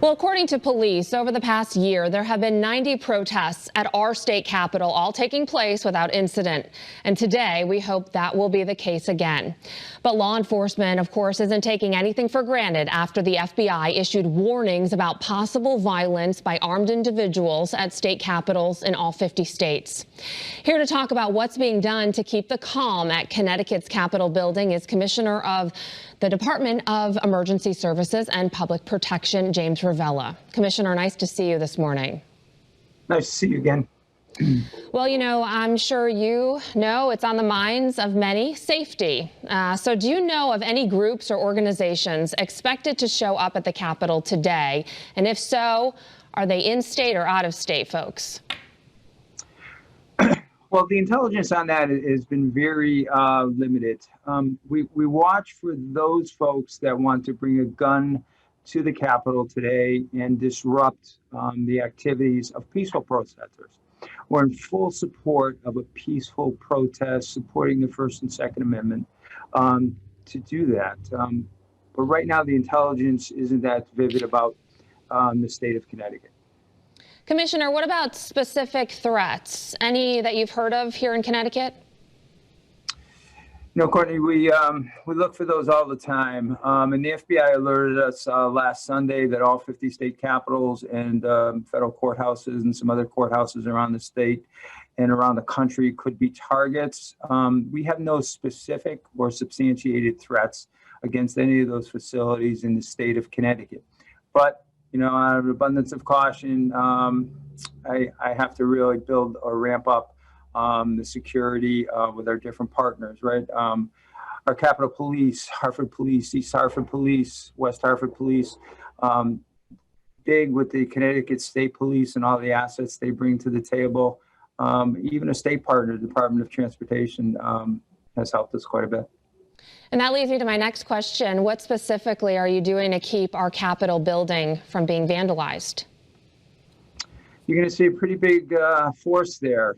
Well, according to police, over the past year, there have been 90 protests at our state capitol, all taking place without incident. And today, we hope that will be the case again. But law enforcement, of course, isn't taking anything for granted after the FBI issued warnings about possible violence by armed individuals at state capitals in all 50 states. Here to talk about what's being done to keep the calm at Connecticut's Capitol building is Commissioner of the Department of Emergency Services and Public Protection, James Rovella. Commissioner, nice to see you this morning. Nice to see you again. Well, you know, I'm sure you know it's on the minds of many, safety. So do you know of any groups or organizations expected to show up at the Capitol today? And if so, are they in-state or out-of-state folks? Well, the intelligence on that has been very limited. We watch for those folks that want to bring a gun to the Capitol today and disrupt the activities of peaceful protesters. We're in full support of a peaceful protest, supporting the First and Second Amendment to do that. But right now, the intelligence isn't that vivid about the state of Connecticut. Commissioner, what about specific threats? Any that you've heard of here in Connecticut? You know, Courtney, we look for those all the time. And the FBI alerted us last Sunday that all 50 state capitals and federal courthouses and some other courthouses around the state and around the country could be targets. We have no specific or substantiated threats against any of those facilities in the state of Connecticut. But you know, out of abundance of caution, I have to really build or ramp up the security with our different partners, right? Our Capitol Police, Hartford Police, East Hartford Police, West Hartford Police, big with the Connecticut State Police and all the assets they bring to the table. Even a state partner, the Department of Transportation, has helped us quite a bit. And that leads me to my next question. What specifically are you doing to keep our Capitol building from being vandalized? You're going to see a pretty big force there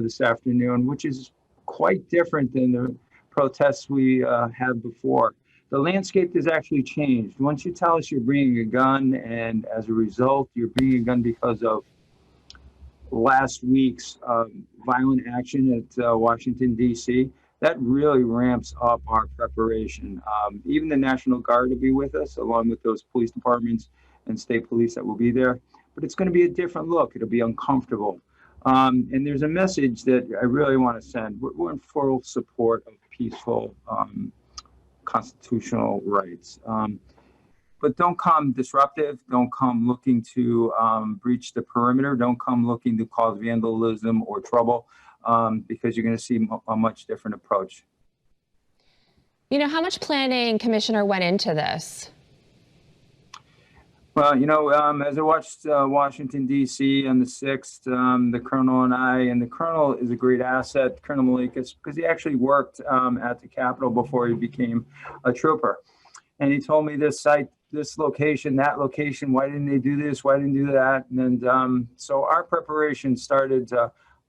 this afternoon, which is quite different than the protests we had before. The landscape has actually changed. Once you tell us you're bringing a gun, and as a result, you're bringing a gun because of last week's violent action at Washington, D.C., that really ramps up our preparation. Even the National Guard will be with us, along with those police departments and state police that will be there. But it's going to be a different look. It'll be uncomfortable. And there's a message that I really want to send. We're in full support of peaceful constitutional rights. But don't come disruptive. Don't come looking to breach the perimeter. Don't come looking to cause vandalism or trouble. Because you're going to see a much different approach. You know, how much planning, Commissioner, went into this? Well, you know, as I watched Washington, D.C. on the 6th, the Colonel and the Colonel is a great asset, Colonel Malikas, because he actually worked at the Capitol before he became a trooper. And he told me this site, this location, that location, why didn't they do this? Why didn't they do that? And so our preparation started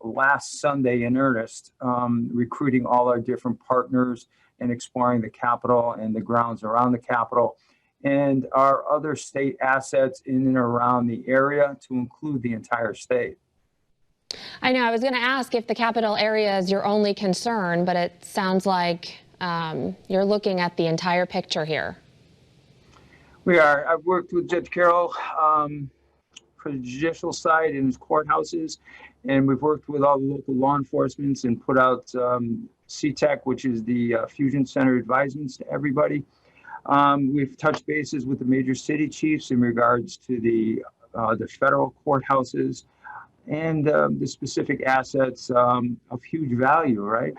last Sunday in earnest, recruiting all our different partners and exploring the Capitol and the grounds around the Capitol and our other state assets in and around the area to include the entire state. I know, I was going to ask if the Capitol area is your only concern, but it sounds like you're looking at the entire picture here. We are. I've worked with Judge Carroll for the judicial side in his courthouses, and we've worked with all the local law enforcements and put out CTEC, which is the Fusion Center advisements to everybody. We've touched bases with the major city chiefs in regards to the federal courthouses and the specific assets of huge value, right?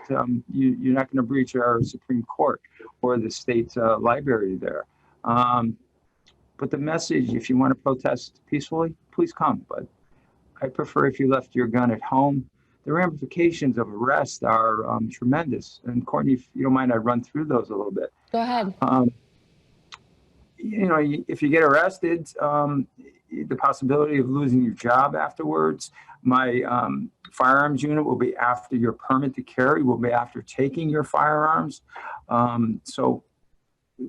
You're not going to breach our Supreme Court or the state library there. But the message, if you want to protest peacefully, please come. But I prefer if you left your gun at home. The ramifications of arrest are tremendous. And Courtney, if you don't mind, I'd run through those a little bit. Go ahead. You know, if you get arrested, the possibility of losing your job afterwards. My firearms unit will be after your permit to carry, will be after taking your firearms. So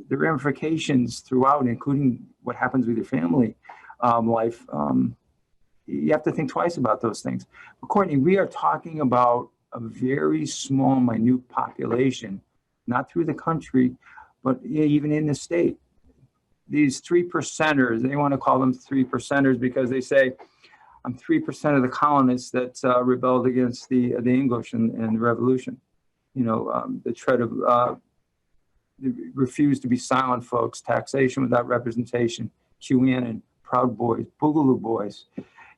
the ramifications throughout, including what happens with your family life, you have to think twice about those things. But Courtney, we are talking about a very small, minute population, not through the country, but even in the state. These 3%ers, they want to call them 3%ers because they say, I'm 3% of the colonists that rebelled against the English and the Revolution. The tread of refused to be silent folks, taxation without representation, QAnon, Proud Boys, Boogaloo Boys,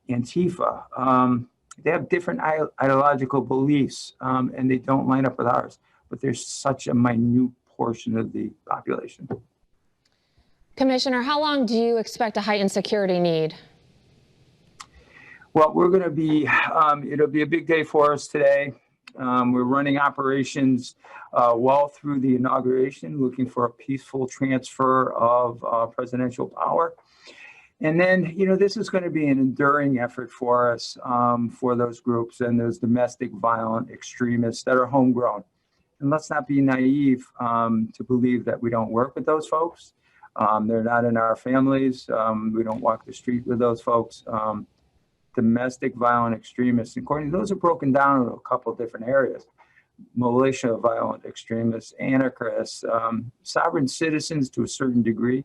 Antifa. They have different ideological beliefs, and they don't line up with ours. But there's such a minute portion of the population. Commissioner, how long do you expect a heightened security need? Well, we're going to be, it'll be a big day for us today. We're running operations well through the inauguration, looking for a peaceful transfer of presidential power. And then, this is going to be an enduring effort for us, for those groups and those domestic violent extremists that are homegrown. And let's not be naive to believe that we don't work with those folks. They're not in our families. We don't walk the street with those folks. Domestic violent extremists, and Courtney, those are broken down into a couple of different areas. Militia violent extremists, anarchists, sovereign citizens to a certain degree.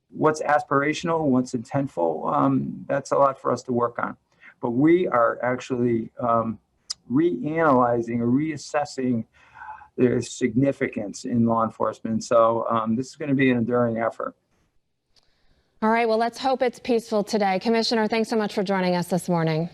What's aspirational, what's intentful, that's a lot for us to work on. But we are actually reanalyzing or reassessing their significance in law enforcement. So this is going to be an enduring effort. All right, well, let's hope it's peaceful today. Commissioner, thanks so much for joining us this morning.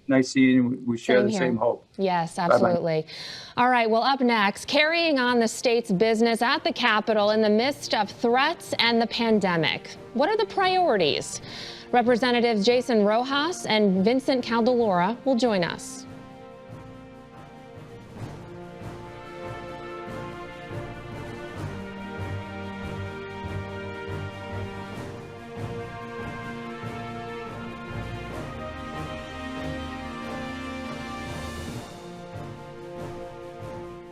Nice seeing you. We share the same hope. Yes, absolutely. Bye-bye. All right, well, up next, carrying on the state's business at the Capitol in the midst of threats and the pandemic. What are the priorities? Representatives Jason Rojas and Vincent Caldelora will join us.